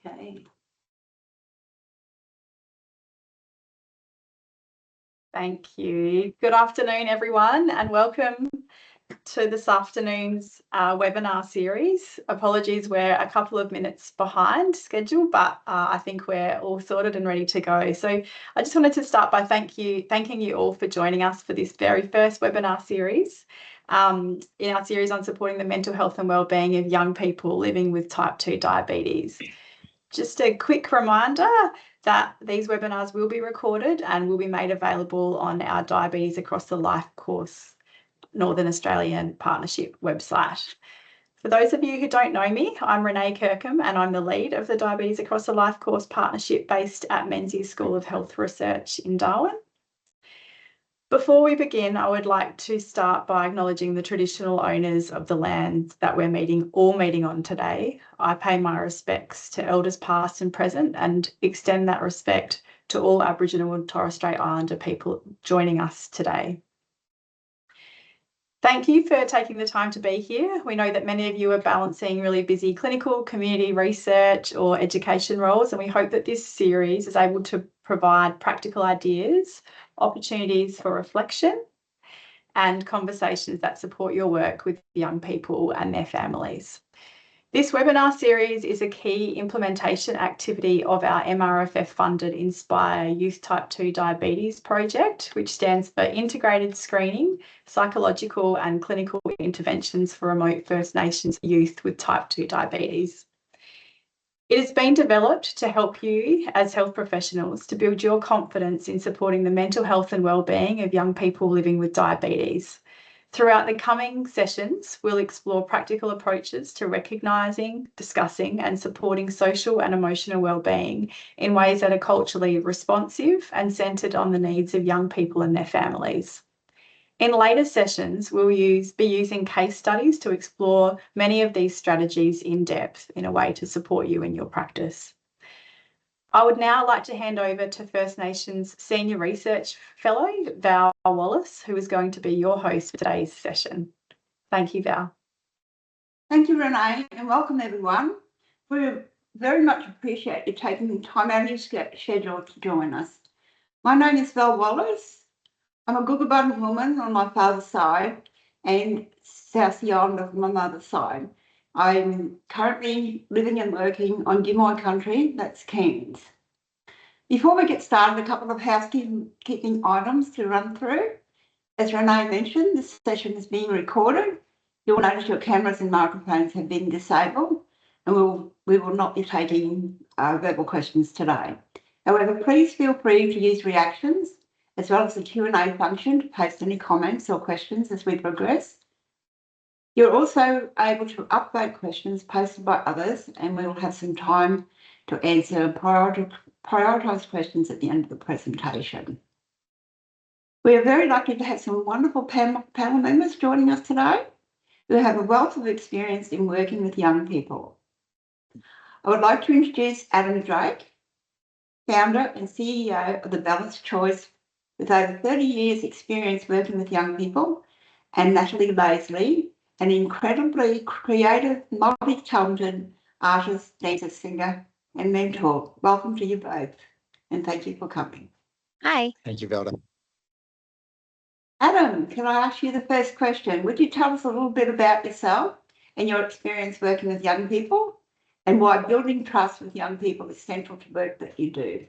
Okay. Thank you. Good afternoon, everyone, and welcome to this afternoon's webinar series. Apologies, we're a couple of minutes behind schedule, but I think we're all sorted and ready to go. So I just wanted to start by thanking you all for joining us for this very first webinar series in our series on supporting the mental health and wellbeing of young people living with type 2 diabetes. Just a quick reminder that these webinars will be recorded and will be made available on our Diabetes Across the Life course Northern Australian Partnership website. For those of you who don't know me, I'm Renee Kirkham and I'm the lead of the Diabetes Across the Life course partnership based at Menzies School of Health Research in Darwin. Before we begin, I would like to start by acknowledging the traditional owners of the land that we're all meeting on today. I pay my respects to elders past and present and extend that respect to all Aboriginal and Torres Strait Islander people joining us today. Thank you for taking the time to be here. We know that many of you are balancing really busy clinical, community research or education roles, and we hope that this series is able to provide practical ideas, opportunities for reflection and conversations that support your work with young people and their families. This webinar series is a key implementation activity of our MRFF-funded Inspire Youth Type 2 Diabetes project, which stands for Integrated Screening, Psychological and Clinical Interventions for Remote First Nations Youth with Type 2 Diabetes. It has been developed to help you as health professionals to build your confidence in supporting the mental health and wellbeing of young people living with diabetes. Throughout the coming sessions, we'll explore practical approaches to recognising, discussing and supporting social and emotional wellbeing in ways that are culturally responsive and centred on the needs of young people and their families. In later sessions, we'll be using case studies to explore many of these strategies in depth in a way to support you in your practice. I would now like to hand over to First Nations Senior Research Fellow, Val Wallace, who is going to be your host for today's session. Thank you, Val. Thank you, Renee, and welcome everyone. We very much appreciate you taking the time out of your schedule to join us. My name is Val Wallace. I'm a Googabun woman on my father's side and South Yolanda on my mother's side. I'm currently living and working on Gimoy country, that's Cairns. Before we get started, a couple of housekeeping items to run through. As Renee mentioned, this session is being recorded. You'll notice your cameras and microphones have been disabled, and we will not be taking verbal questions today. However, please feel free to use reactions as well as the Q&A function to post any comments or questions as we progress. You're also able to upvote questions posted by others, and we will have some time to answer prioritised questions at the end of the presentation. We are very lucky to have some wonderful panel members joining us today who have a wealth of experience in working with young people. I would like to introduce Adam Drake, founder and CEO of The Balanced Choice, with over 30 years experience working with young people, and Natalie Lazley, an incredibly creative, multi-talented artist, dancer, singer and mentor. Welcome to you both, and thank you for coming. Hi. Thank you, Velda. Adam, can I ask you the first question? Would you tell us a little bit about yourself and your experience working with young people and why building trust with young people is central to work that you do?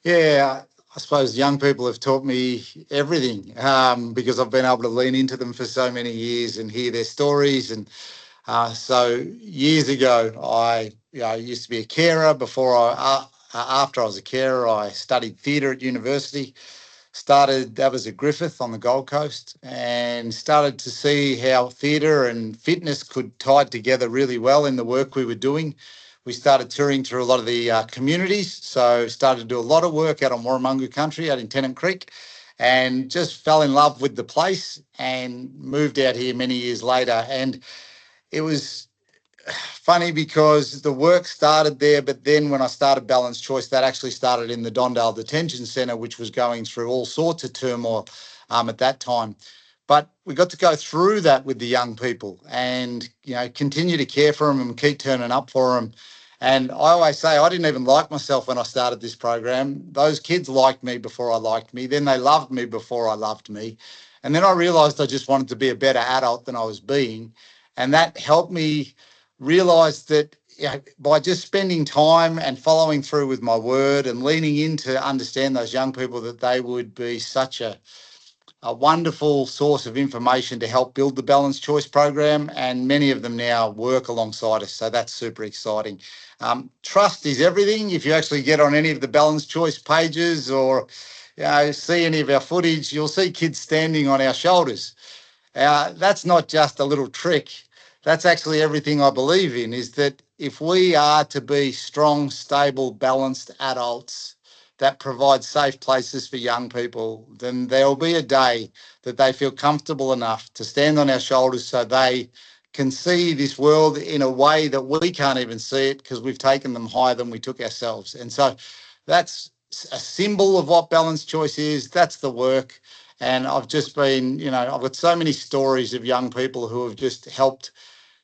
Yeah, I suppose young people have taught me everything because I've been able to lean into them for so many years and hear their stories. And so years ago, I used to be a carer. After I was a carer, I studied theatre at university. That was at Griffith on the Gold Coast, and started to see how theatre and fitness could tie together really well in the work we were doing. We started touring through a lot of the communities, so started to do a lot of work out on Warramungu country, out in Tennant Creek, and just fell in love with the place and moved out here many years later. And it was funny because the work started there, but then when I started Balanced Choice, that actually started in the Dondale Detention Centre, which was going through all sorts of turmoil at that time. But we got to go through that with the young people and, continue to care for them and keep turning up for them. And I always say I didn't even like myself when I started this program. Those kids liked me before I liked me. Then they loved me before I loved me. And then I realised I just wanted to be a better adult than I was being. And that helped me realise that by just spending time and following through with my word and leaning in to understand those young people, that they would be such a wonderful source of information to help build the Balanced Choice program, and many of them now work alongside us. So that's super exciting. Trust is everything. If you actually get on any of the Balanced Choice pages or see any of our footage, you'll see kids standing on our shoulders. That's not just a little trick. That's actually everything I believe in, is that if we are to be strong, stable, balanced adults that provide safe places for young people, then there'll be a day that they feel comfortable enough to stand on our shoulders so they can see this world in a way that we can't even see it because we've taken them higher than we took ourselves. And so that's a symbol of what Balanced Choice is. That's the work. And I've just been, I've got so many stories of young people who have just helped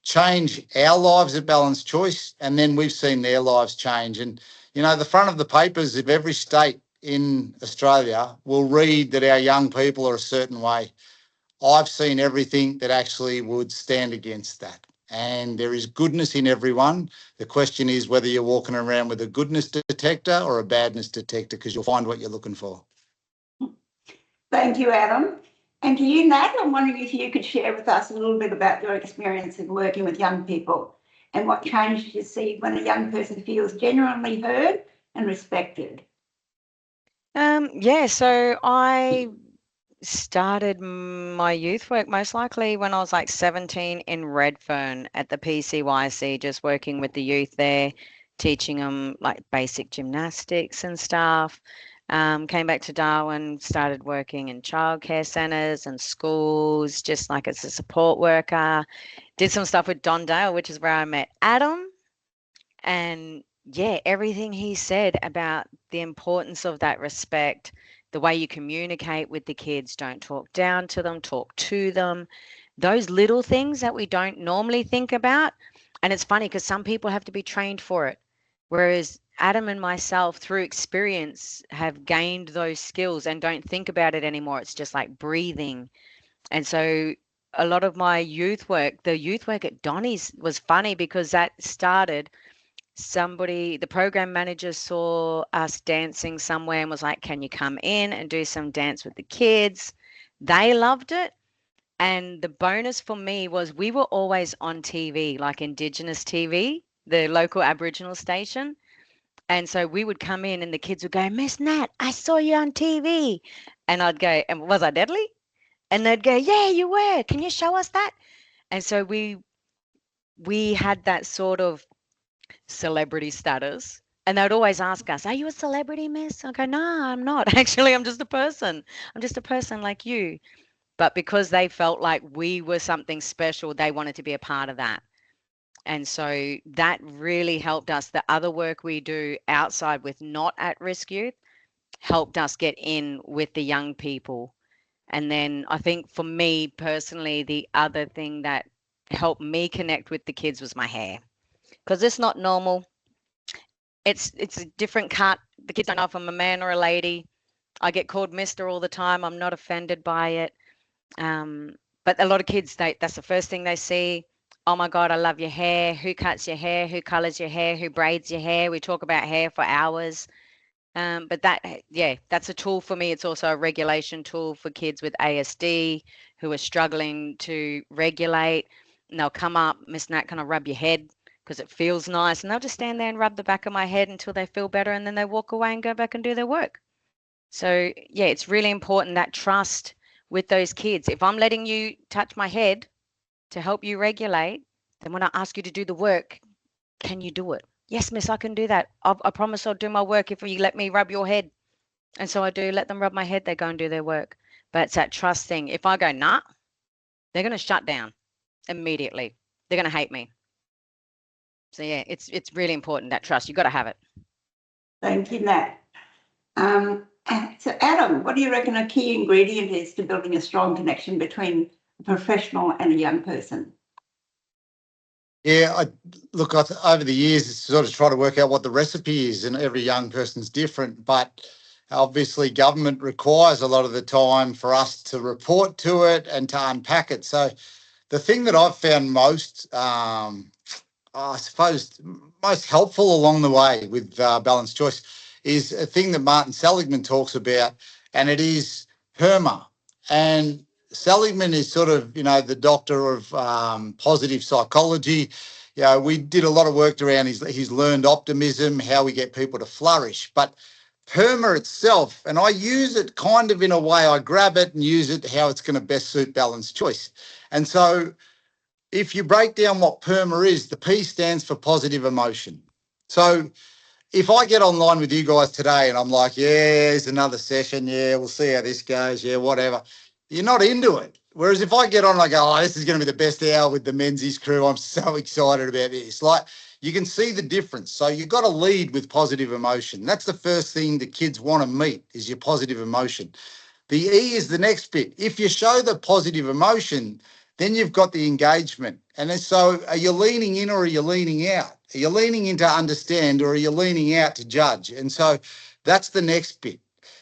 change our lives at Balanced Choice, and then we've seen their lives change. And, the front of the papers of every state in Australia will read that our young people are a certain way. I've seen everything that actually would stand against that. And there is goodness in everyone. The question is whether you're walking around with a goodness detector or a badness detector, because you'll find what you're looking for. Thank you, Adam. And to you, Nat, I'm wondering if you could share with us a little bit about your experience in working with young people and what changes you see when a young person feels genuinely heard and respected. So I started my youth work most likely when I was like 17 in Redfern at the PCYC, just working with the youth there, teaching them like basic gymnastics and stuff. Came back to Darwin, started working in childcare centres and schools, just like as a support worker. Did some stuff with Don Dale, which is where I met Adam. And yeah, everything he said about the importance of that respect, the way you communicate with the kids, don't talk down to them, talk to them, those little things that we don't normally think about. And it's funny because some people have to be trained for it. Whereas Adam and myself, through experience, have gained those skills and don't think about it anymore. It's just like breathing. And so a lot of my youth work, the youth work at Donny's was funny because that started the program manager saw us dancing somewhere and was like, can you come in and do some dance with the kids? They loved it. And the bonus for me was we were always on TV, like Indigenous TV, the local Aboriginal station. And so we would come in and the kids would go, Miss Nat, I saw you on TV. And I'd go, and was I deadly? And they'd go, yeah, you were. Can you show us that? And so we had that sort of celebrity status. And they'd always ask us, are you a celebrity, miss? I go, no, I'm not. Actually, I'm just a person. I'm just a person like you. But because they felt like we were something special, they wanted to be a part of that. And so that really helped us. The other work we do outside with not at-risk youth helped us get in with the young people. And then I think for me personally, the other thing that helped me connect with the kids was my hair. Because it's not normal. It's a different cut. The kids don't know if I'm a man or a lady. I get called Mister all the time. I'm not offended by it. But a lot of kids, that's the first thing they see. Oh my God, I love your hair. Who cuts your hair? Who colors your hair? Who braids your hair? We talk about hair for hours. But that's a tool for me. It's also a regulation tool for kids with ASD who are struggling to regulate. And they'll come up, Miss Nat, can I rub your head? Because it feels nice. And they'll just stand there and rub the back of my head until they feel better. And then they walk away and go back and do their work. So yeah, it's really important, that trust with those kids. If I'm letting you touch my head to help you regulate, then when I ask you to do the work, can you do it? Yes, miss, I can do that. I promise I'll do my work if you let me rub your head. And so I do let them rub my head. They go and do their work. But it's that trust thing. If I go, nah, they're going to shut down immediately. They're going to hate me. So yeah, it's really important, that trust. You've got to have it. Thank you, Nat. So, Adam, what do you reckon a key ingredient is to building a strong connection between a professional and a young person? Yeah, over the years, it's sort of try to work out what the recipe is, and every young person's different. But obviously, government requires a lot of the time for us to report to it and to unpack it. So, the thing that I've found most, I suppose, most helpful along the way with balanced choice is a thing that Martin Seligman talks about, and it is PERMA. And Seligman is sort of, the doctor of positive psychology. We did a lot of work around his learned optimism, how we get people to flourish. But PERMA itself, and I use it kind of in a way, I grab it and use it how it's going to best suit balanced choice. And so if you break down what PERMA is, the P stands for positive emotion. So if I get online with you guys today and I'm like, yeah, it's another session. Yeah, we'll see how this goes. Yeah, whatever. You're not into it. Whereas if I get on and I go, oh, this is going to be the best hour with the Menzies crew. I'm so excited about this. Like, you can see the difference. So you've got to lead with positive emotion. That's the first thing the kids want to meet is your positive emotion. The E is the next bit. If you show the positive emotion, then you've got the engagement. And then so are you leaning in or are you leaning out? Are you leaning in to understand or are you leaning out to judge? And so that's the next bit.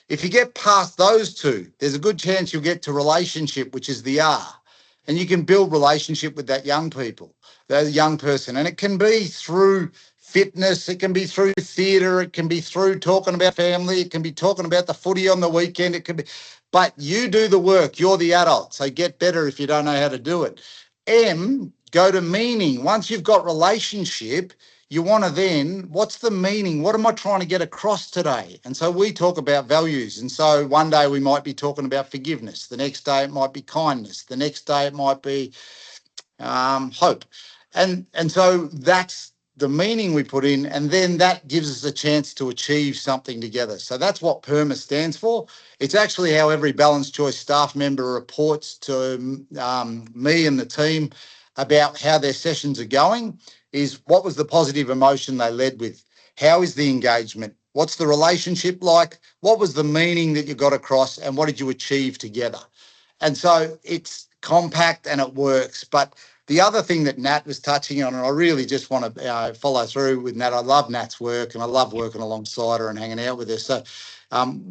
If you get past those two, there's a good chance you'll get to relationship, which is the R. And you can build relationship with that young person. And it can be through fitness, it can be through theatre, it can be through talking about family, it can be talking about the footy on the weekend, it can be, but you do the work, you're the adult, so get better if you don't know how to do it. M, go to meaning. Once you've got relationship, you want to then, what's the meaning? What am I trying to get across today? And so we talk about values. And so one day we might be talking about forgiveness. The next day it might be kindness. The next day it might be hope. And so that's the meaning we put in, and then that gives us a chance to achieve something together. So that's what PERMA stands for. It's actually how every balanced choice staff member reports to me and the team about how their sessions are going, is what was the positive emotion they led with? How is the engagement? What's the relationship like? What was the meaning that you got across, and what did you achieve together? And so it's compact and it works. But the other thing that Nat was touching on, and I really just want to follow through with Nat, I love Nat's work and I love working alongside her and hanging out with her. So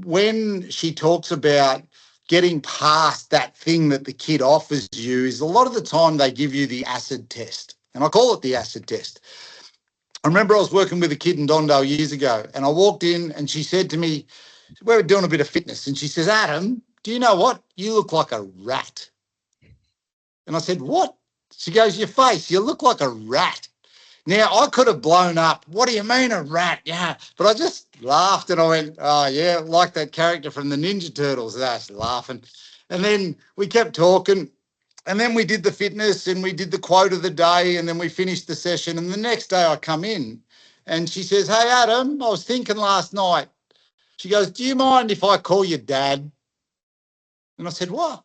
when she talks about getting past that thing that the kid offers you, is a lot of the time they give you the acid test. And I call it the acid test. I remember I was working with a kid in Dondale years ago, and I walked in and she said to me, we were doing a bit of fitness, and she says, Adam, do you know what? You look like a rat. And I said, what? She goes, your face, you look like a rat. Now, I could have blown up. What do you mean a rat? Yeah. But I just laughed and I went, oh, yeah, like that character from the Ninja Turtles. That's laughing. And then we kept talking. And then we did the fitness and we did the quote of the day. And then we finished the session. And the next day I come in and she says, hey, Adam, I was thinking last night. She goes, do you mind if I call you Dad? And I said, what?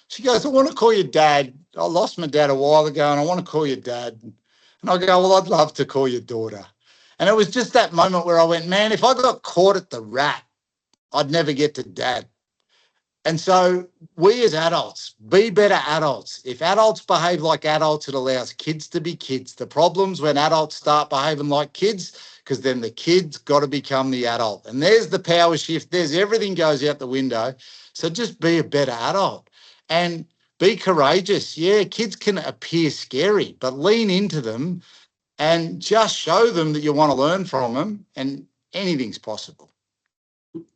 She goes, I want to call you Dad. I lost my dad a while ago and I want to call you Dad. And I go, well, I'd love to call you daughter. And it was just that moment where I went, man, if I got caught at the rat, I'd never get to Dad. And so we as adults, be better adults. If adults behave like adults, it allows kids to be kids. The problem's when adults start behaving like kids, because then the kid's got to become the adult. And there's the power shift. There's everything goes out the window. So just be a better adult and be courageous. Yeah, kids can appear scary, but lean into them and just show them that you want to learn from them, and anything's possible.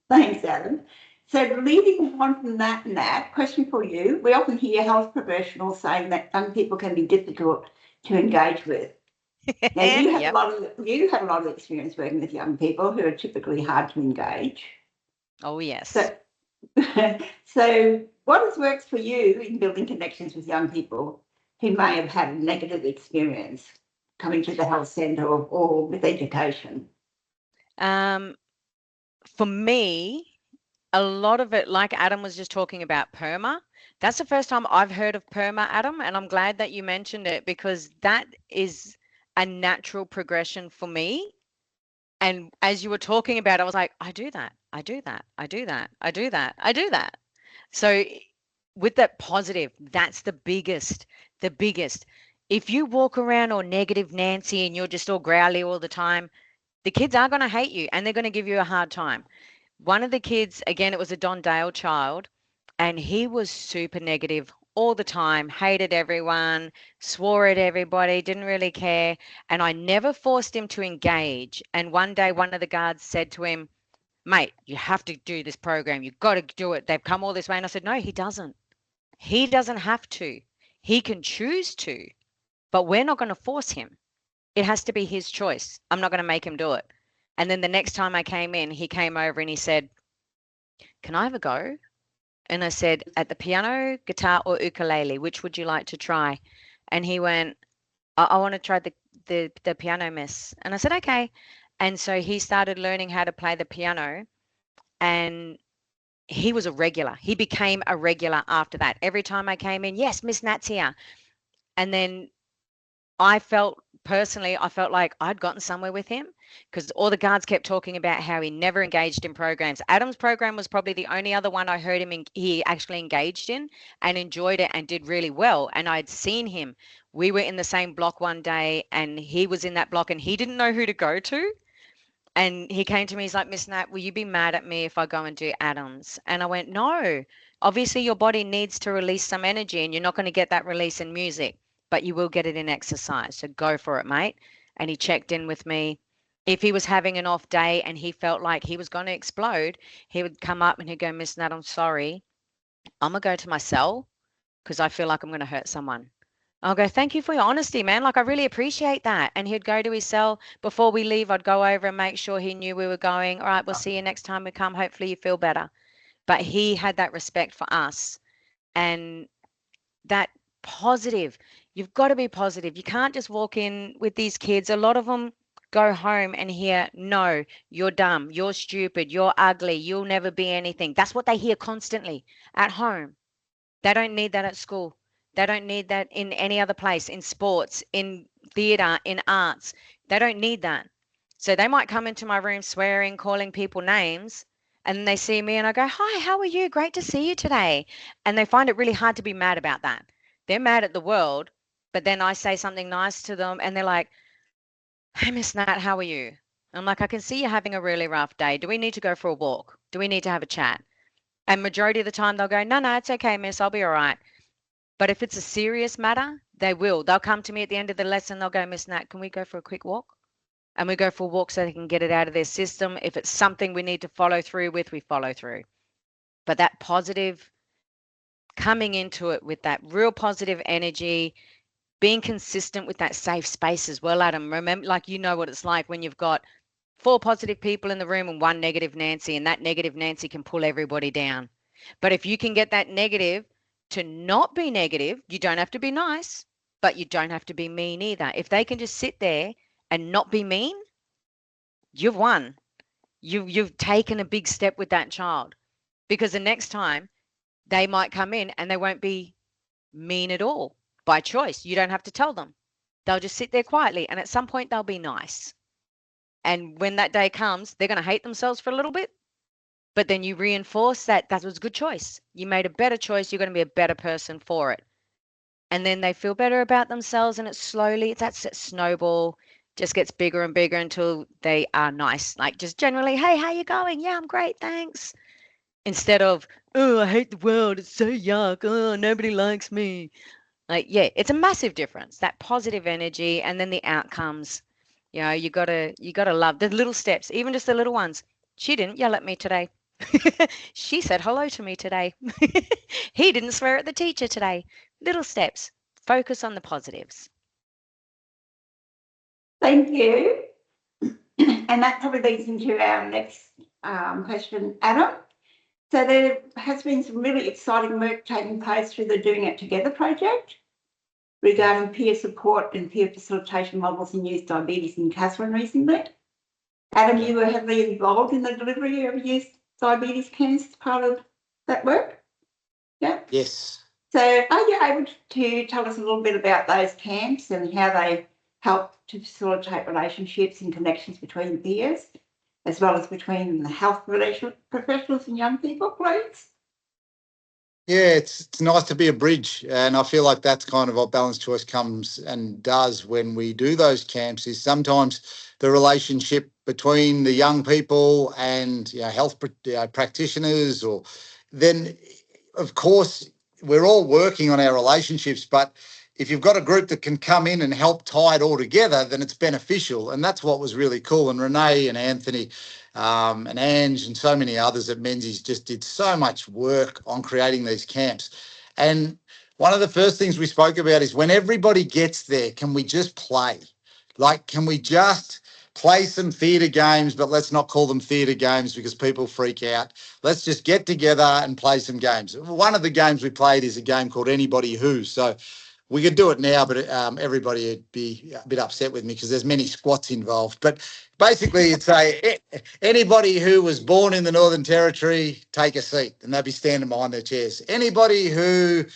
Thanks, Adam. So leading on from that, Nat, question for you. We often hear health professionals saying that young people can be difficult to engage with. Now, you have Yep. a lot of experience working with young people who are typically hard to engage. Oh, yes. So what has worked for you in building connections with young people who may have had a negative experience coming to the health centre or with education? For me, a lot of it, like Adam was just talking about PERMA, that's the first time I've heard of PERMA, Adam, and I'm glad that you mentioned it because that is a natural progression for me. And as you were talking about it, I was like, I do that. I do that. I do that. I do that. I do that. So with that positive, that's the biggest, the biggest. If you walk around all negative Nancy and you're just all growly all the time, the kids are going to hate you and they're going to give you a hard time. One of the kids, again, it was a Don Dale child, and he was super negative all the time, hated everyone, swore at everybody, didn't really care. And I never forced him to engage. And one day, one of the guards said to him, mate, you have to do this program. You've got to do it. They've come all this way. And I said, no, he doesn't. He doesn't have to. He can choose to, but we're not going to force him. It has to be his choice. I'm not going to make him do it. And then the next time I came in, he came over and he said, can I have a go? And I said, at the piano, guitar, or ukulele, which would you like to try? And he went, I want to try the piano, miss. And I said, okay. And so he started learning how to play the piano, and he was a regular. He became a regular after that. Every time I came in, yes, Miss Nat's here. And then I felt like I'd gotten somewhere with him, because all the guards kept talking about how he never engaged in programs. Adam's program was probably the only other one I heard he actually engaged in and enjoyed it and did really well. And I'd seen him. We were in the same block one day and he was in that block and he didn't know who to go to. And he came to me, he's like, Miss Nat, will you be mad at me if I go and do Adams? And I went, no. Obviously, your body needs to release some energy, and you're not going to get that release in music, but you will get it in exercise. So go for it, mate. And he checked in with me. If he was having an off day and he felt like he was going to explode, he would come up and he'd go, Miss Nat, I'm sorry. I'm going to go to my cell because I feel like I'm going to hurt someone. I'll go, thank you for your honesty, man. Like, I really appreciate that. And he'd go to his cell. Before we leave, I'd go over and make sure he knew we were going. All right, we'll see you next time we come. Hopefully you feel better. But he had that respect for us and that positive. You've got to be positive. You can't just walk in with these kids. A lot of them go home and hear, no, you're dumb, you're stupid, you're ugly, you'll never be anything. That's what they hear constantly at home. They don't need that at school. They don't need that in any other place, in sports, in theatre, in arts. They don't need that. So they might come into my room swearing, calling people names, and then they see me and I go, hi, how are you? Great to see you today. And they find it really hard to be mad about that. They're mad at the world, but then I say something nice to them and they're like, hey, Miss Nat, how are you? I'm like, I can see you're having a really rough day. Do we need to go for a walk? Do we need to have a chat? And majority of the time they'll go, no, it's okay, miss, I'll be all right. But if it's a serious matter, they will. They'll come to me at the end of the lesson. They'll go, Miss Nat, can we go for a quick walk? And we go for a walk so they can get it out of their system. If it's something we need to follow through with, we follow through. But that positive, coming into it with that real positive energy, being consistent with that safe space as well, Adam. Remember, like, you know what it's like when you've got 4 positive people in the room and 1 negative Nancy, and that negative Nancy can pull everybody down. But if you can get that negative to not be negative, you don't have to be nice, but you don't have to be mean either. If they can just sit there and not be mean, you've won. You've taken a big step with that child, because the next time they might come in and they won't be mean at all by choice. You don't have to tell them. They'll just sit there quietly, and at some point they'll be nice. And when that day comes, they're going to hate themselves for a little bit, but then you reinforce that was a good choice. You made a better choice. You're going to be a better person for it. And then they feel better about themselves, and that snowball just gets bigger and bigger until they are nice. Like, just generally, hey, how you going? Yeah, I'm great, thanks. Instead of, oh, I hate the world. It's so yuck. Oh, nobody likes me. Like, yeah, it's a massive difference, that positive energy, and then the outcomes. You know, you gotta love the little steps, even just the little ones. She didn't yell at me today. She said hello to me today. He didn't swear at the teacher today. Little steps. Focus on the positives. Thank you. And that probably leads into our next question, Adam. So there has been some really exciting work taking place through the Doing It Together project regarding peer support and peer facilitation models in youth diabetes in Katherine recently. Adam, you were heavily involved in the delivery of youth diabetes camps as part of that work? Yeah? Yes. So are you able to tell us a little bit about those camps and how they help to facilitate relationships and connections between peers? as well as between the health professionals and young people, please? Yeah, it's nice to be a bridge, and I feel like that's kind of what Balanced Choice comes and does when we do those camps. Is sometimes the relationship between the young people and health practitioners, or then of course we're all working on our relationships, but if you've got a group that can come in and help tie it all together, then it's beneficial, and that's what was really cool. And Renee and Anthony and Ange and so many others at Menzies just did so much work on creating these camps. And one of the first things we spoke about is when everybody gets there, can we just play? Like, can we just play some theatre games, but let's not call them theatre games because people freak out. Let's just get together and play some games. One of the games we played is a game called Anybody Who. So we could do it now, but everybody would be a bit upset with me because there's many squats involved. But basically, it's anybody who was born in the Northern Territory, take a seat, and they'll be standing behind their chairs. Anybody who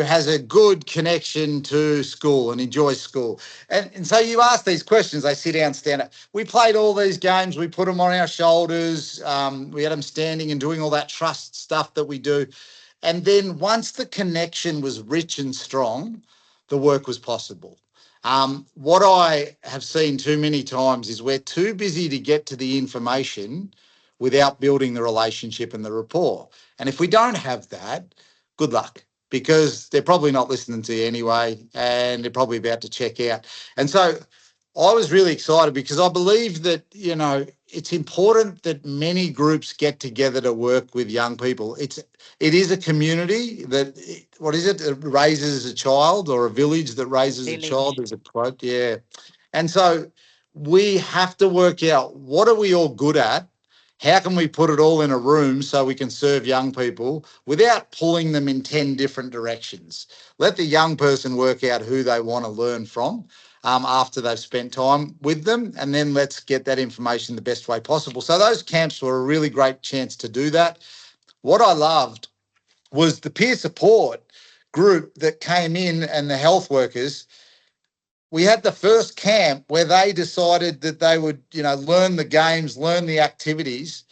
has a good connection to school and enjoys school. And so you ask these questions, they sit down, stand up. We played all these games, we put them on our shoulders, we had them standing and doing all that trust stuff that we do. And then once the connection was rich and strong, the work was possible. What I have seen too many times is we're too busy to get to the information without building the relationship and the rapport. And if we don't have that, good luck, because they're probably not listening to you anyway, and they're probably about to check out. And so I was really excited because I believe that, it's important that many groups get together to work with young people. It is a community that, what is it? It raises a child, or a village that raises a child. There's a quote, yeah. And so we have to work out, what are we all good at? How can we put it all in a room so we can serve young people without pulling them in 10 different directions? Let the young person work out who they want to learn from after they've spent time with them, and then let's get that information the best way possible. So those camps were a really great chance to do that. What I loved was the peer support group that came in and the health workers. We had the first camp where they decided that they would, learn the games, learn the activities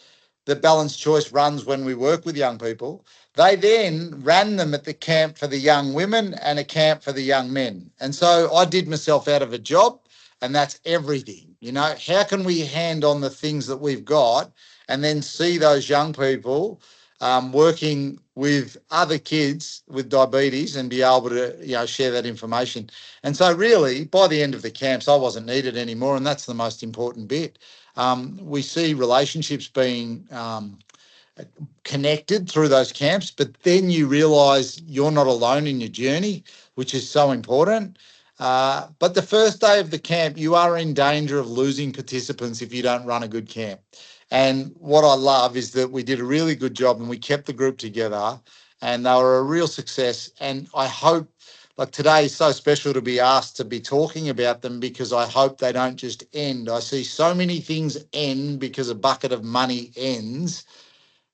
that Balanced Choice runs when we work with young people. They then ran them at the camp for the young women and a camp for the young men. And so I did myself out of a job, and that's everything. How can we hand on the things that we've got and then see those young people working with other kids with diabetes and be able to, share that information. And so really, by the end of the camps, I wasn't needed anymore, and that's the most important bit. We see relationships being connected through those camps, but then you realise you're not alone in your journey, which is so important. But the first day of the camp, you are in danger of losing participants if you don't run a good camp. And what I love is that we did a really good job and we kept the group together, and they were a real success. And I hope, like, today is so special to be asked to be talking about them, because I hope they don't just end. I see so many things end because a bucket of money ends,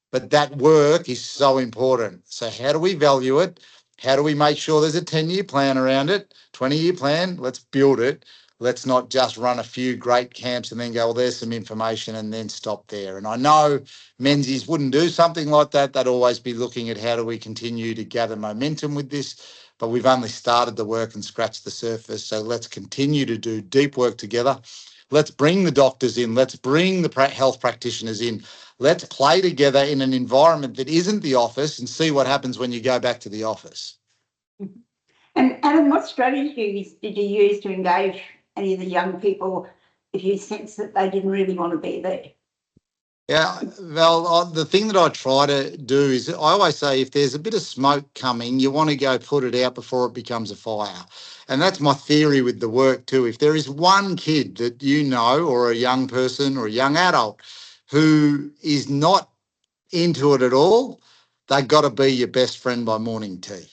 but that work is so important. So how do we value it? How do we make sure there's a 10-year plan around it, 20-year plan? Let's build it. Let's not just run a few great camps and then go, well, there's some information, and then stop there. And I know Menzies wouldn't do something like that. They'd always be looking at how do we continue to gather momentum with this. But we've only started the work and scratched the surface. So let's continue to do deep work together. Let's bring the doctors in. Let's bring the health practitioners in. Let's play together in an environment that isn't the office and see what happens when you go back to the office. And Adam, what strategies did you use to engage any of the young people if you sense that they didn't really want to be there? Yeah, well, the thing that I try to do is, I always say, if there's a bit of smoke coming, you want to go put it out before it becomes a fire. And that's my theory with the work too. If there is one kid that or a young person or a young adult who is not into it at all, they've got to be your best friend by morning tea.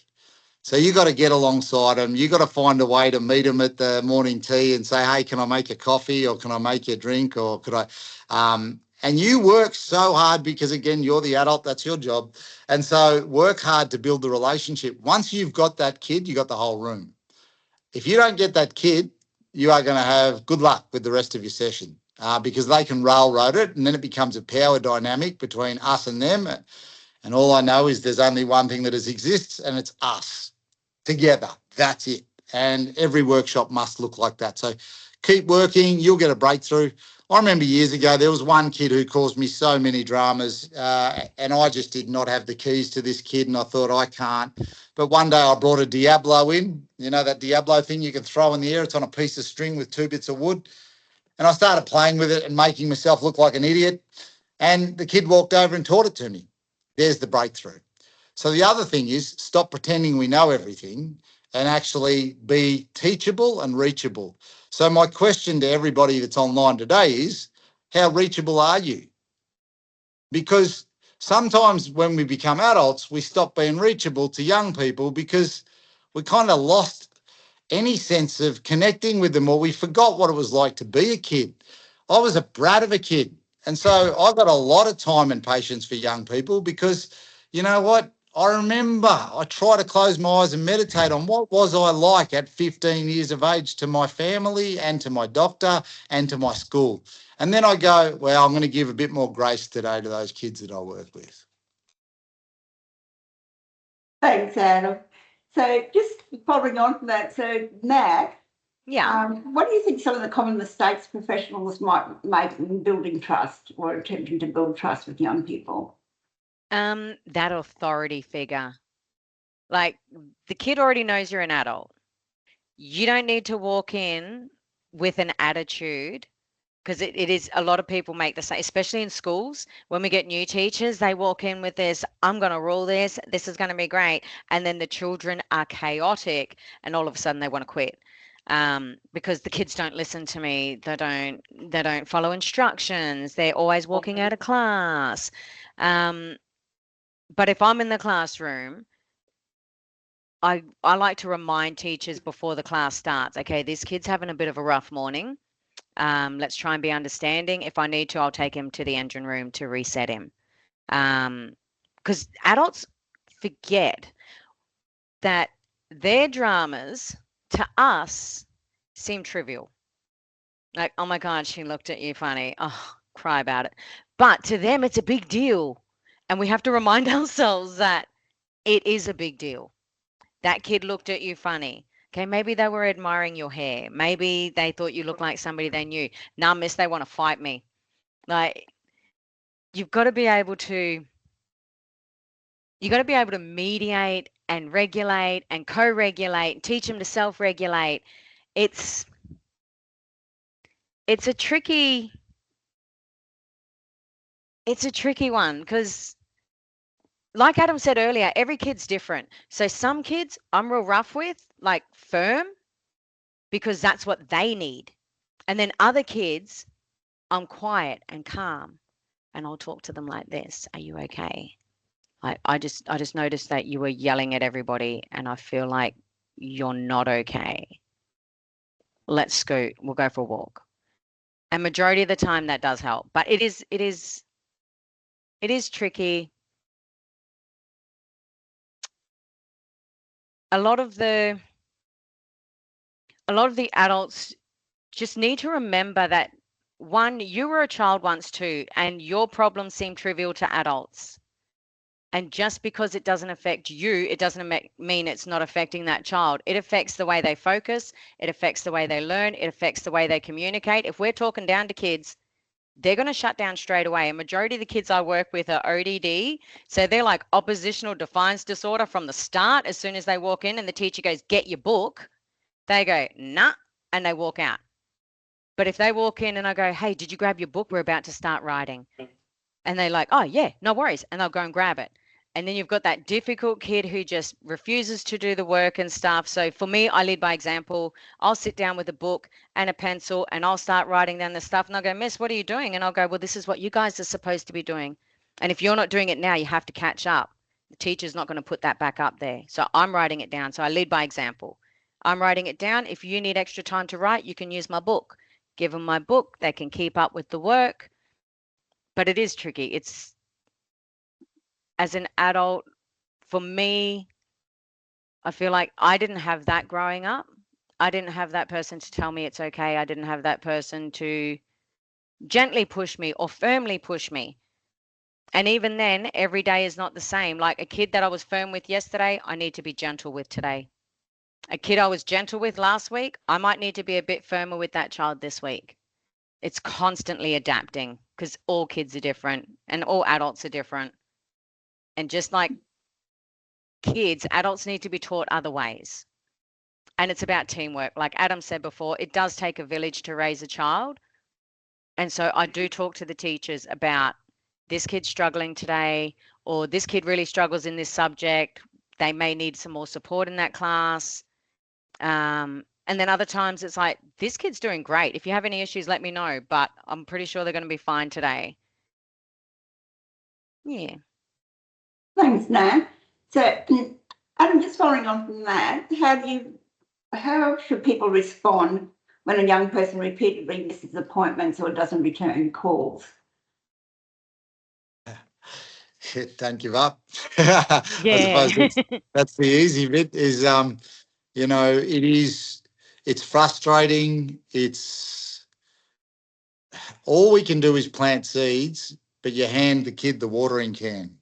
So you got to get alongside them. You got to find a way to meet them at the morning tea and say, hey, can I make a coffee, or can I make you a drink, or could I? And you work so hard because, again, you're the adult, that's your job. And so work hard to build the relationship. Once you've got that kid, you got the whole room. If you don't get that kid, you are going to have good luck with the rest of your session because they can railroad it, and then it becomes a power dynamic between us and them. And all I know is there's only one thing that exists, and it's us together. That's it. And every workshop must look like that. So keep working, you'll get a breakthrough. I remember years ago, there was one kid who caused me so many dramas, and I just did not have the keys to this kid, and I thought, I can't. But one day I brought a Diablo in, you know, that Diablo thing you can throw in the air. It's on a piece of string with 2 bits of wood. And I started playing with it and making myself look like an idiot. And the kid walked over and taught it to me. There's the breakthrough. So the other thing is stop pretending we know everything and actually be teachable and reachable. So my question to everybody that's online today is, how reachable are you? Because sometimes when we become adults, we stop being reachable to young people because we kind of lost any sense of connecting with them, or we forgot what it was like to be a kid. I was a brat of a kid. And so I got a lot of time and patience for young people because, you know what? I remember I try to close my eyes and meditate on what was I like at 15 years of age to my family and to my doctor and to my school. And then I go, well, I'm going to give a bit more grace today to those kids that I work with. Thanks, Adam. So just following on from that, so Nat, Yeah. what do you think some of the common mistakes professionals might make in building trust or attempting to build trust with young people? That authority figure. Like, the kid already knows you're an adult. You don't need to walk in with an attitude, because it is, a lot of people make the same, especially in schools. When we get new teachers, they walk in with this, I'm going to rule this is going to be great. And then the children are chaotic and all of a sudden they want to quit. Because the kids don't listen to me. They don't follow instructions. They're always walking out of class. But if I'm in the classroom, I like to remind teachers before the class starts, okay, this kid's having a bit of a rough morning. Let's try and be understanding. If I need to, I'll take him to the engine room to reset him. Because adults forget that their dramas to us seem trivial. Like, oh my God, she looked at you funny. Oh, cry about it. But to them, it's a big deal. And we have to remind ourselves that it is a big deal. That kid looked at you funny. Okay, maybe they were admiring your hair. Maybe they thought you looked like somebody they knew. Nah, miss, they want to fight me. Like, you've got to be able to mediate and regulate and co-regulate, teach them to self-regulate. It's it's a tricky one because, like Adam said earlier, every kid's different. So some kids I'm real rough with, like firm, because that's what they need. And then other kids, I'm quiet and calm and I'll talk to them like this. Are you okay? I just noticed that you were yelling at everybody and I feel like you're not okay. Let's scoot. We'll go for a walk. And majority of the time that does help. But it is tricky. A lot of the adults just need to remember that, one, you were a child once too, and your problems seem trivial to adults. And just because it doesn't affect you, it doesn't mean it's not affecting that child. It affects the way they focus. It affects the way they learn. It affects the way they communicate. If we're talking down to kids, they're going to shut down straight away. A majority of the kids I work with are ODD. So they're like oppositional defiance disorder from the start. As soon as they walk in and the teacher goes, get your book, they go, nah, and they walk out. But if they walk in and I go, hey, did you grab your book? We're about to start writing. And they're like, oh, yeah, no worries. And they'll go and grab it. And then you've got that difficult kid who just refuses to do the work and stuff. So for me, I lead by example. I'll sit down with a book and a pencil and I'll start writing down the stuff. And I'll go, Miss, what are you doing? And I'll go, well, this is what you guys are supposed to be doing. And if you're not doing it now, you have to catch up. The teacher's not going to put that back up there. So I'm writing it down. So I lead by example. I'm writing it down. If you need extra time to write, you can use my book. Give them my book. They can keep up with the work. But it is tricky. It's, as an adult, for me, I feel like I didn't have that growing up. I didn't have that person to tell me it's okay. I didn't have that person to gently push me or firmly push me. And even then, every day is not the same. Like a kid that I was firm with yesterday, I need to be gentle with today. A kid I was gentle with last week, I might need to be a bit firmer with that child this week. It's constantly adapting because all kids are different and all adults are different. And just like kids, adults need to be taught other ways. And it's about teamwork. Like Adam said before, it does take a village to raise a child. And so I do talk to the teachers about this kid's struggling today, or this kid really struggles in this subject. They may need some more support in that class. And then other times it's like, this kid's doing great. If you have any issues, let me know. But I'm pretty sure they're going to be fine today. Yeah. Thanks, Nan. So, Adam, just following on from that, how should people respond when a young person repeatedly misses appointments or doesn't return calls? Don't give up. I Yeah. suppose that's the easy bit is, you know, it's frustrating. It's all we can do is plant seeds, but you hand the kid the watering can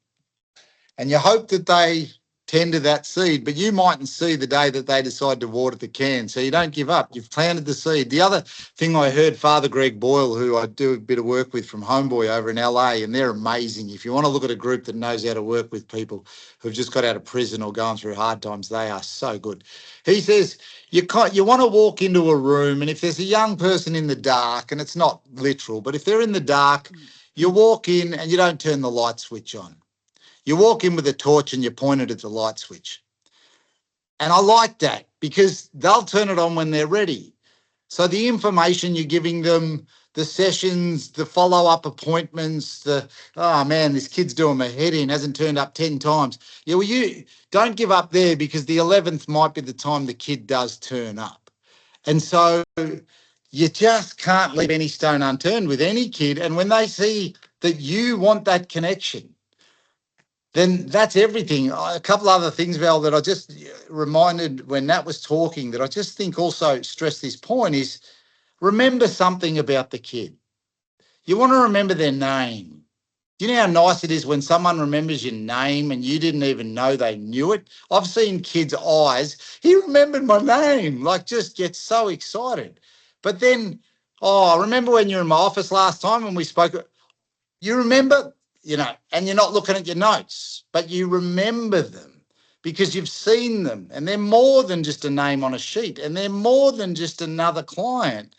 and you hope that they tend to that seed, but you mightn't see the day that they decide to water the can. So you don't give up. You've planted the seed. The other thing I heard Father Greg Boyle, who I do a bit of work with from Homeboy over in LA, and they're amazing. If you want to look at a group that knows how to work with people who've just got out of prison or going through hard times, they are so good. He says, you want to walk into a room, and if there's a young person in the dark, and it's not literal, but if they're in the dark, you walk in and you don't turn the light switch on. You walk in with a torch and you point it at the light switch. And I like that because they'll turn it on when they're ready. So the information you're giving them, the sessions, the follow-up appointments, oh man, this kid's doing my head in, hasn't turned up 10 times. Yeah, well, you don't give up there because the 11th might be the time the kid does turn up. And so you just can't leave any stone unturned with any kid. And when they see that you want that connection, then that's everything. A couple other things, Val, that I just reminded when Nat was talking that I just think also stress this point is remember something about the kid. You want to remember their name. Do you know how nice it is when someone remembers your name and you didn't even know they knew it? I've seen kids' eyes. He remembered my name, like just gets so excited. But then, oh, remember when you were in my office last time and we spoke? You remember, and you're not looking at your notes, but you remember them because you've seen them and they're more than just a name on a sheet and they're more than just another client.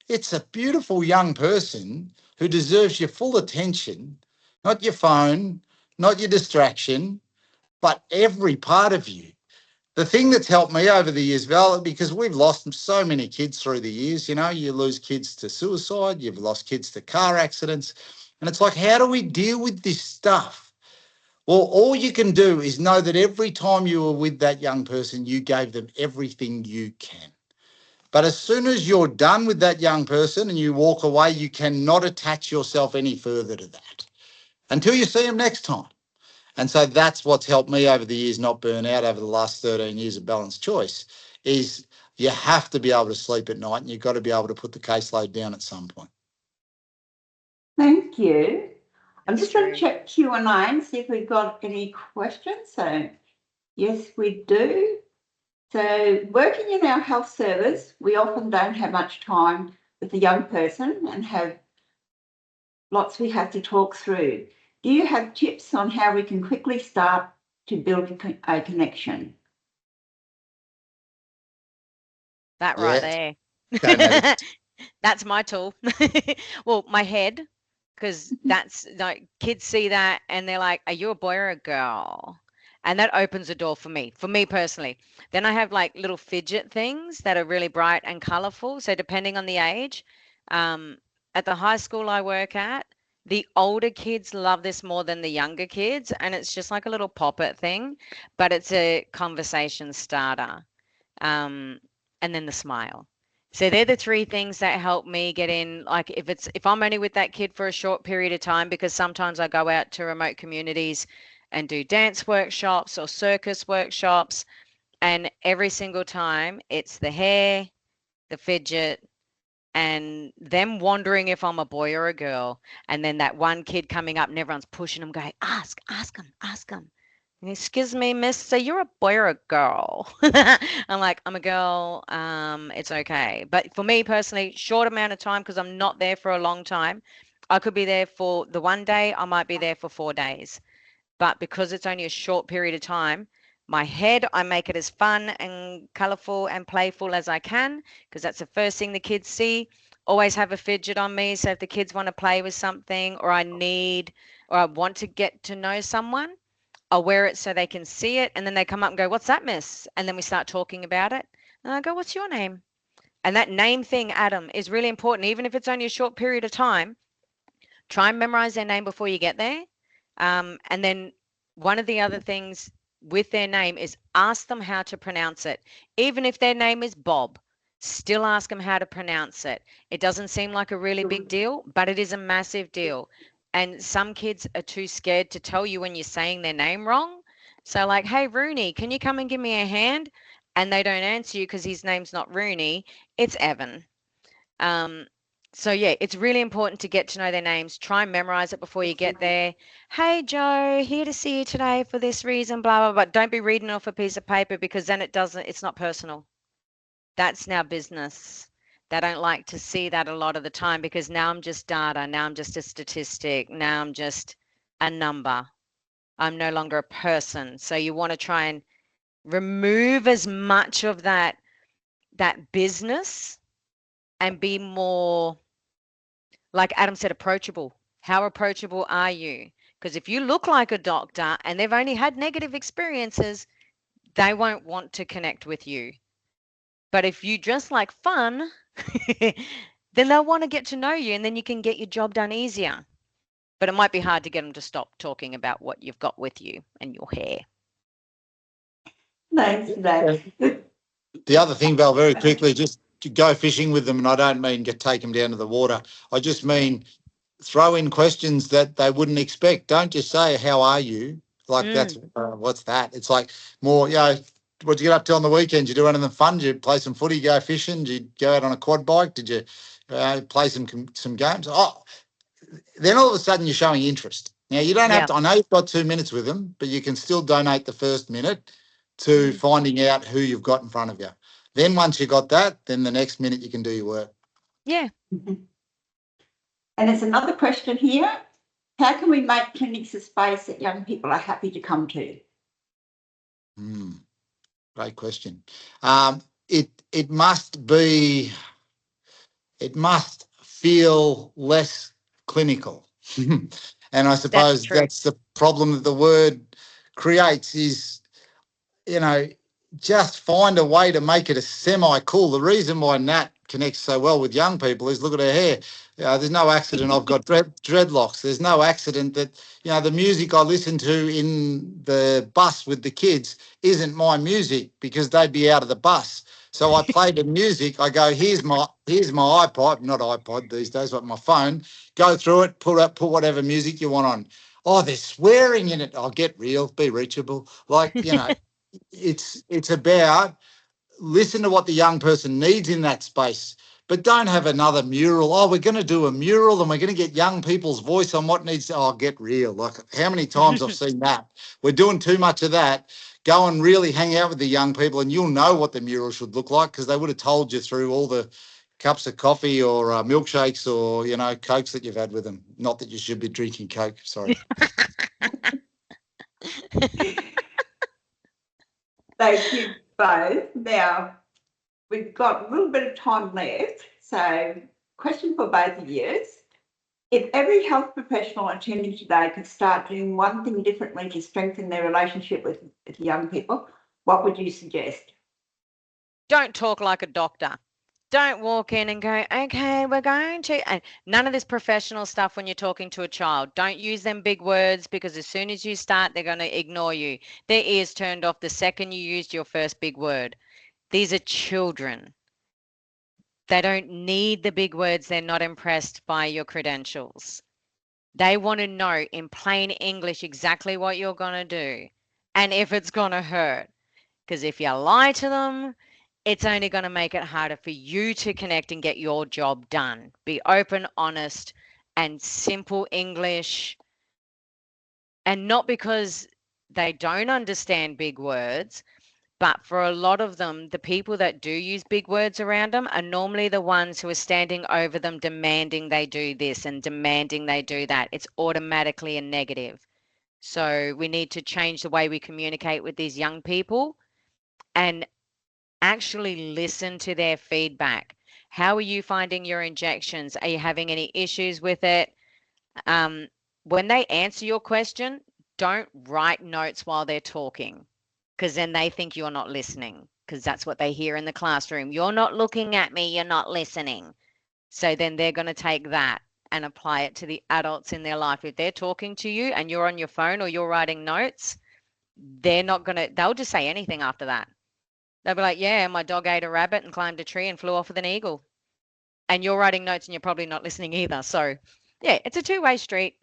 It's a beautiful young person who deserves your full attention, not your phone, not your distraction, but every part of you. The thing that's helped me over the years, Val, because we've lost so many kids through the years, you lose kids to suicide, you've lost kids to car accidents. And it's like, how do we deal with this stuff? Well, all you can do is know that every time you were with that young person, you gave them everything you can. But as soon as you're done with that young person and you walk away, you cannot attach yourself any further to that until you see them next time. And so that's what's helped me over the years not burn out over the last 13 years of Balanced Choice is you have to be able to sleep at night and you've got to be able to put the caseload down at some point. Thank you. I'm That's just going to true. check Q&A and see if we've got any questions. So, yes, we do. So, working in our health service, we often don't have much time with a young person and have lots we have to talk through. Do you have tips on how we can quickly start to build a connection? That right Yeah. there. That's my tool. Well, my head, because that's like kids see that and they're like, are you a boy or a girl? And that opens a door for me personally. Then I have like little fidget things that are really bright and colorful. So depending on the age, at the high school I work at, the older kids love this more than the younger kids. And it's just like a little pop-it thing, but it's a conversation starter. And then the smile. So they're the three things that help me get in. Like if I'm only with that kid for a short period of time, because sometimes I go out to remote communities and do dance workshops or circus workshops, And every single time it's the hair, the fidget, and them wondering if I'm a boy or a girl. And then that one kid coming up and everyone's pushing them, going, ask him, ask him. Excuse me, miss, so you're a boy or a girl? I'm like, I'm a girl. It's okay. But for me personally, short amount of time because I'm not there for a long time. I could be there for the one day, I might be there for 4 days. But because it's only a short period of time, my head, I make it as fun and colorful and playful as I can because that's the first thing the kids see. Always have a fidget on me. So if the kids want to play with something or I want to get to know someone, I'll wear it so they can see it. And then they come up and go, what's that, miss? And then we start talking about it. And I go, what's your name? And that name thing, Adam, is really important. Even if it's only a short period of time, try and memorize their name before you get there. And then one of the other things with their name is ask them how to pronounce it. Even if their name is Bob, still ask them how to pronounce it. It doesn't seem like a really big deal, but it is a massive deal. And some kids are too scared to tell you when you're saying their name wrong. So, like, hey, Rooney, can you come and give me a hand? And they don't answer you because his name's not Rooney, it's Evan. Um, so yeah, it's really important to get to know their names. Try and memorize it before you get there. Hey Joe, here to see you today for this reason, blah blah. But don't be reading off a piece of paper because then it's not personal. That's now business. They don't like to see that a lot of the time because now I'm just data. Now I'm just a statistic. Now I'm just a number. I'm no longer a person. So you want to try and remove as much of that business and be more, like Adam said, approachable. How approachable are you? Because if you look like a doctor and they've only had negative experiences, they won't want to connect with you. But if you dress like fun, then they'll want to get to know you and then you can get your job done easier. But it might be hard to get them to stop talking about what you've got with you and your hair. Thanks for that. The other thing, Val, very quickly, just to go fishing with them, and I don't mean take them down to the water. I just mean throw in questions that they wouldn't expect. Don't just say, how are you? Like that's, what's that? It's like more, what'd you get up to on the weekend? Did you do anything fun? Did you play some footy, go fishing? Did you go out on a quad bike? Did you play some games? Oh, then all of a sudden you're showing interest. Now you don't have to, I know you've got 2 minutes with them, but you can still donate the first minute to finding out who you've got in front of you. Then once you got that, then the next minute you can do your work. Yeah. And there's another question here. How can we make clinics a space that young people are happy to come to? Great question. It must feel less clinical. And I suppose that's the problem that the word creates is, just find a way to make it a semi-cool. The reason why Nat connects so well with young people is look at her hair. There's no accident I've got dreadlocks. There's no accident that, the music I listen to in the bus with the kids isn't my music because they'd be out of the bus. So I play the music. I go, here's my iPod, not iPod these days, but my phone. Go through it, put whatever music you want on. Oh, there's swearing in it. I'll get real, be reachable. Like, it's about listen to what the young person needs in that space, but don't have another mural. Oh, we're going to do a mural and we're going to get young people's voice on what needs to, get real. Like how many times I've seen that. We're doing too much of that. Go and really hang out with the young people and you'll know what the mural should look like because they would have told you through all the cups of coffee or milkshakes or, Cokes that you've had with them. Not that you should be drinking Coke, sorry. Thank you both. Now, we've got a little bit of time left. So, question for both of you. If every health professional attending today could start doing one thing differently to strengthen their relationship with young people, what would you suggest? Don't talk like a doctor. Don't walk in and go, okay, we're going to, and none of this professional stuff when you're talking to a child. Don't use them big words because as soon as you start, they're going to ignore you. Their ears turned off the second you used your first big word. These are children. They don't need the big words. They're not impressed by your credentials. They want to know in plain English exactly what you're going to do and if it's going to hurt. Because if you lie to them, it's only going to make it harder for you to connect and get your job done. Be open, honest, and simple English. And not because they don't understand big words, but for a lot of them, the people that do use big words around them are normally the ones who are standing over them, demanding they do this and demanding they do that. It's automatically a negative. So we need to change the way we communicate with these young people and actually listen to their feedback. How are you finding your injections? Are you having any issues with it? When they answer your question, don't write notes while they're talking, because then they think you're not listening, because that's what they hear in the classroom. You're not looking at me, you're not listening. So then they're going to take that and apply it to the adults in their life. If they're talking to you and you're on your phone or you're writing notes, they'll just say anything after that. They'll be like, yeah, my dog ate a rabbit and climbed a tree and flew off with an eagle. And you're writing notes and you're probably not listening either. So yeah, it's a two-way street.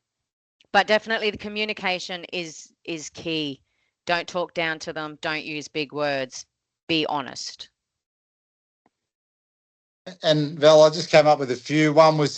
But definitely the communication is key. Don't talk down to them. Don't use big words. Be honest. And Val, I just came up with a few. One was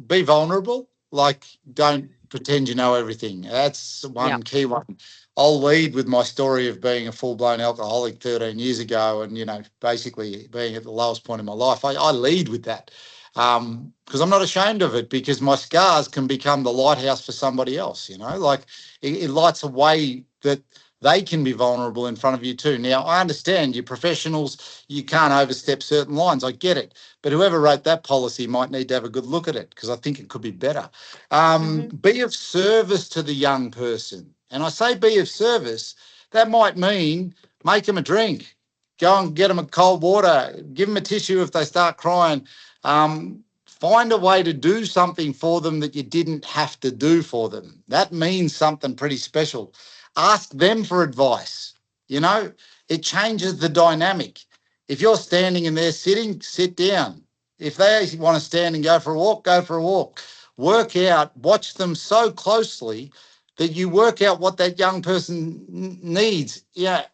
be vulnerable. Like, don't pretend you know everything. That's one key one. I'll lead with my story of being a full-blown alcoholic 13 years ago and, basically being at the lowest point in my life. I lead with that because I'm not ashamed of it, because my scars can become the lighthouse for somebody else, like it lights a way that they can be vulnerable in front of you too. Now, I understand you're professionals, you can't overstep certain lines. I get it. But whoever wrote that policy might need to have a good look at it, because I think it could be better. Be of service to the young person. And I say be of service, that might mean make them a drink, go and get them a cold water, give them a tissue if they start crying. Find a way to do something for them that you didn't have to do for them. That means something pretty special. Ask them for advice. It changes the dynamic. If you're standing and they're sitting, sit down. If they want to stand and go for a walk, go for a walk. Work out, watch them so closely that you work out what that young person needs.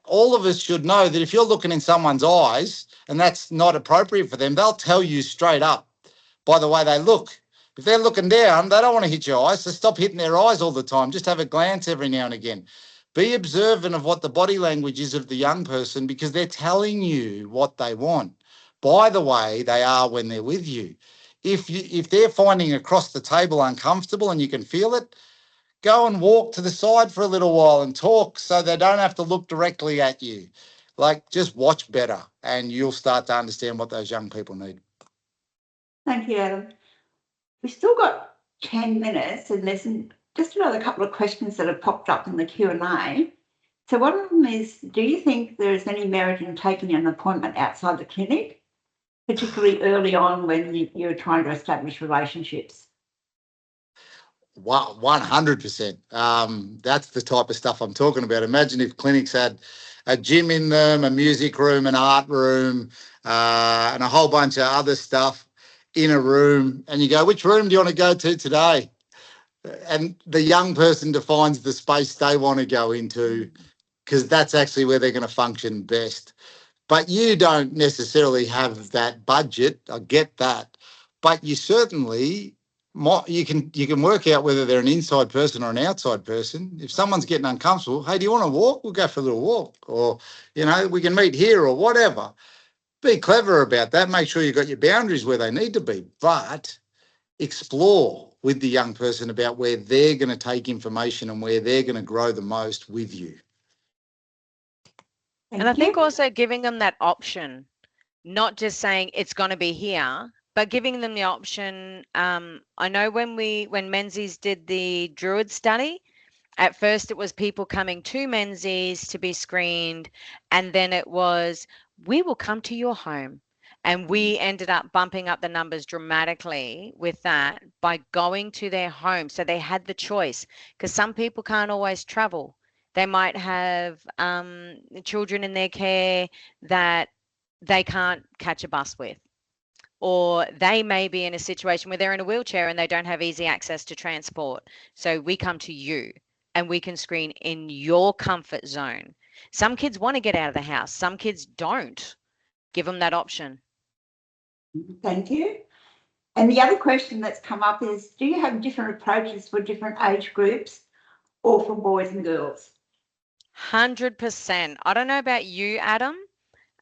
All of us should know that if you're looking in someone's eyes and that's not appropriate for them, they'll tell you straight up by the way they look. If they're looking down, they don't want to hit your eyes, so stop hitting their eyes all the time. Just have a glance every now and again. Be observant of what the body language is of the young person, because they're telling you what they want by the way they are when they're with you. If they're finding across the table uncomfortable and you can feel it, go and walk to the side for a little while and talk so they don't have to look directly at you. Like, just watch better and you'll start to understand what those young people need. Thank you, Adam. We've still got 10 minutes and there's just another couple of questions that have popped up in the Q&A. So one of them is, do you think there is any merit in taking an appointment outside the clinic, particularly early on when you're trying to establish relationships? 100%. That's the type of stuff I'm talking about. Imagine if clinics had a gym in them, a music room, an art room, and a whole bunch of other stuff in a room. And you go, which room do you want to go to today? And the young person defines the space they want to go into, because that's actually where they're going to function best. But you don't necessarily have that budget. I get that. But you certainly, you can work out whether they're an inside person or an outside person. If someone's getting uncomfortable, hey, do you want to walk? We'll go for a little walk. Or, we can meet here or whatever. Be clever about that. Make sure you've got your boundaries where they need to be. But explore with the young person about where they're going to take information and where they're going to grow the most with you. And I think also giving them that option, not just saying it's going to be here, but giving them the option. I know when Menzies did the Druid study, at first it was people coming to Menzies to be screened, and then it was, we will come to your home. And we ended up bumping up the numbers dramatically with that by going to their home. So they had the choice, because some people can't always travel. They might have children in their care that they can't catch a bus with, or they may be in a situation where they're in a wheelchair and they don't have easy access to transport. So we come to you and we can screen in your comfort zone. Some kids want to get out of the house. Some kids don't. Give them that option. Thank you. And the other question that's come up is, do you have different approaches for different age groups or for boys and girls? 100%. I don't know about you, Adam,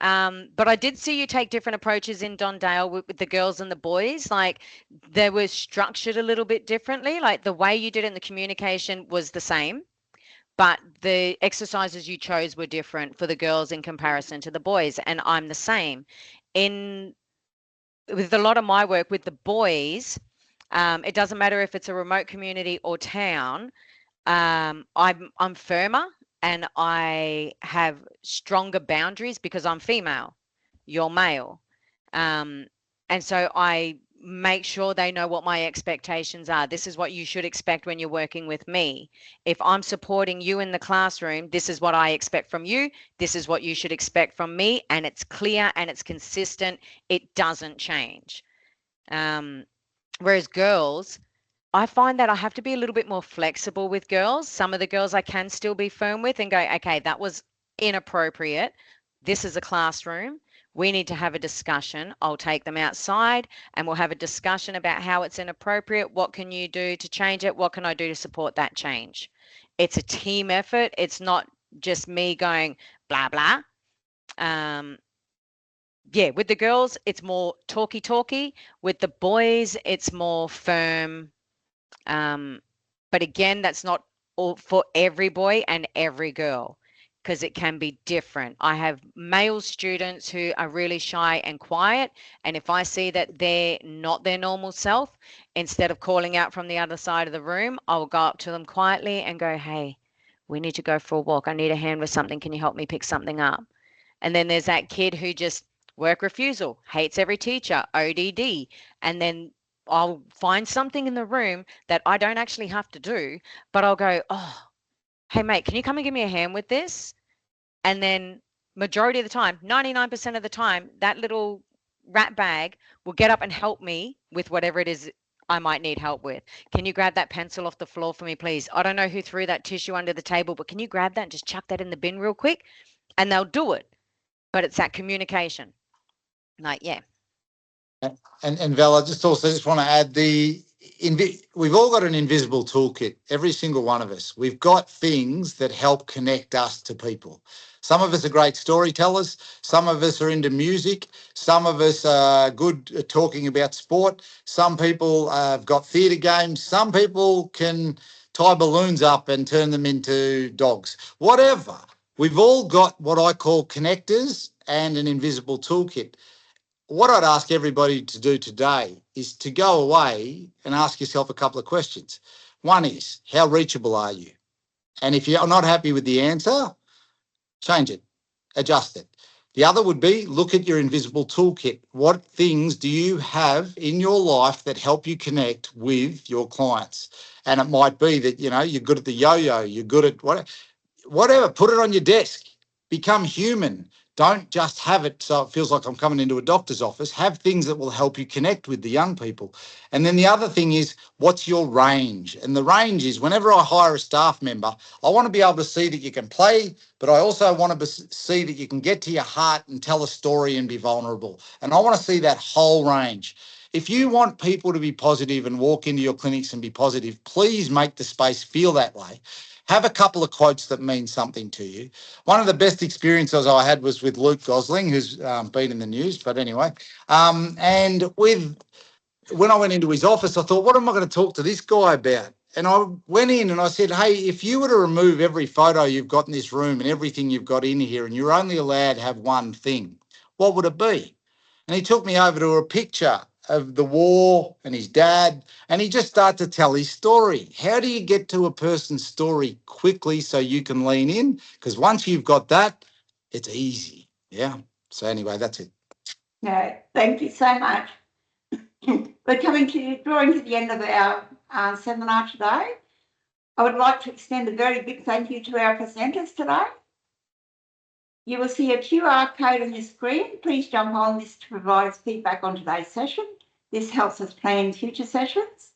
but I did see you take different approaches in Dondale with the girls and the boys. Like they were structured a little bit differently. Like the way you did it in the communication was the same, but the exercises you chose were different for the girls in comparison to the boys. And I'm the same. With a lot of my work with the boys, it doesn't matter if it's a remote community or town. I'm firmer and I have stronger boundaries because I'm female, you're male. And so I make sure they know what my expectations are. This is what you should expect when you're working with me. If I'm supporting you in the classroom, this is what I expect from you. This is what you should expect from me. And it's clear and it's consistent. It doesn't change. Whereas girls, I find that I have to be a little bit more flexible with girls. Some of the girls I can still be firm with and go, okay, that was inappropriate. This is a classroom. We need to have a discussion. I'll take them outside and we'll have a discussion about how it's inappropriate. What can you do to change it? What can I do to support that change? It's a team effort. It's not just me going blah, blah. Yeah, with the girls, it's more talky. With the boys, it's more firm. But again, that's not all for every boy and every girl because it can be different. I have male students who are really shy and quiet. And if I see that they're not their normal self, instead of calling out from the other side of the room, I'll go up to them quietly and go, hey, we need to go for a walk. I need a hand with something. Can you help me pick something up? And then there's that kid who just work refusal, hates every teacher, ODD. And then I'll find something in the room that I don't actually have to do, but I'll go, oh, hey, mate, can you come and give me a hand with this? And then majority of the time, 99% of the time, that little rat bag will get up and help me with whatever it is I might need help with. Can you grab that pencil off the floor for me, please? I don't know who threw that tissue under the table, but can you grab that and just chuck that in the bin real quick? And they'll do it. But it's that communication. Like, yeah. And Val, I just want to add we've all got an invisible toolkit, every single one of us. We've got things that help connect us to people. Some of us are great storytellers. Some of us are into music. Some of us are good at talking about sport. Some people have got theatre games. Some people can tie balloons up and turn them into dogs. Whatever. We've all got what I call connectors and an invisible toolkit. What I'd ask everybody to do today is to go away and ask yourself a couple of questions. One is, how reachable are you? And if you're not happy with the answer, change it, adjust it. The other would be, look at your invisible toolkit. What things do you have in your life that help you connect with your clients? And it might be that, you're good at the yo-yo, you're good at whatever, put it on your desk, become human. Don't just have it so it feels like I'm coming into a doctor's office. Have things that will help you connect with the young people. And then the other thing is, what's your range? And the range is, whenever I hire a staff member, I want to be able to see that you can play, but I also want to see that you can get to your heart and tell a story and be vulnerable. And I want to see that whole range. If you want people to be positive and walk into your clinics and be positive, please make the space feel that way. Have a couple of quotes that mean something to you. One of the best experiences I had was with Luke Gosling, who's been in the news, but anyway. And when I went into his office, I thought, what am I going to talk to this guy about? And I went in and I said, hey, if you were to remove every photo you've got in this room and everything you've got in here and you're only allowed to have one thing, what would it be? And he took me over to a picture of the war and his dad, and he just started to tell his story. How do you get to a person's story quickly so you can lean in? Because once you've got that, it's easy. Yeah. So anyway, that's it. No, thank you so much. We're drawing to the end of our seminar today. I would like to extend a very big thank you to our presenters today. You will see a QR code on your screen. Please jump on this to provide us feedback on today's session. This helps us plan future sessions.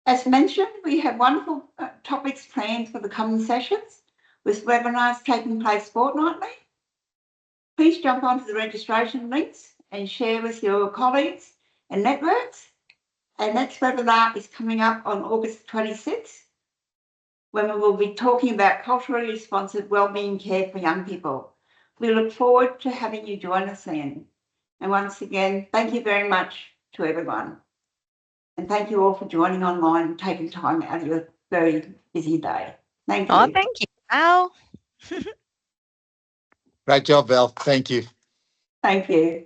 As mentioned, we have wonderful topics planned for the coming sessions. with webinars taking place fortnightly. Please jump onto the registration links and share with your colleagues and networks. Our next webinar is coming up on August 26th, when we will be talking about culturally responsive wellbeing care for young people. We look forward to having you join us then. And once again, thank you very much to everyone. And thank you all for joining online and taking time out of your very busy day. Thank you. Oh, thank you, Al. Great job, Val. Thank you. Thank you.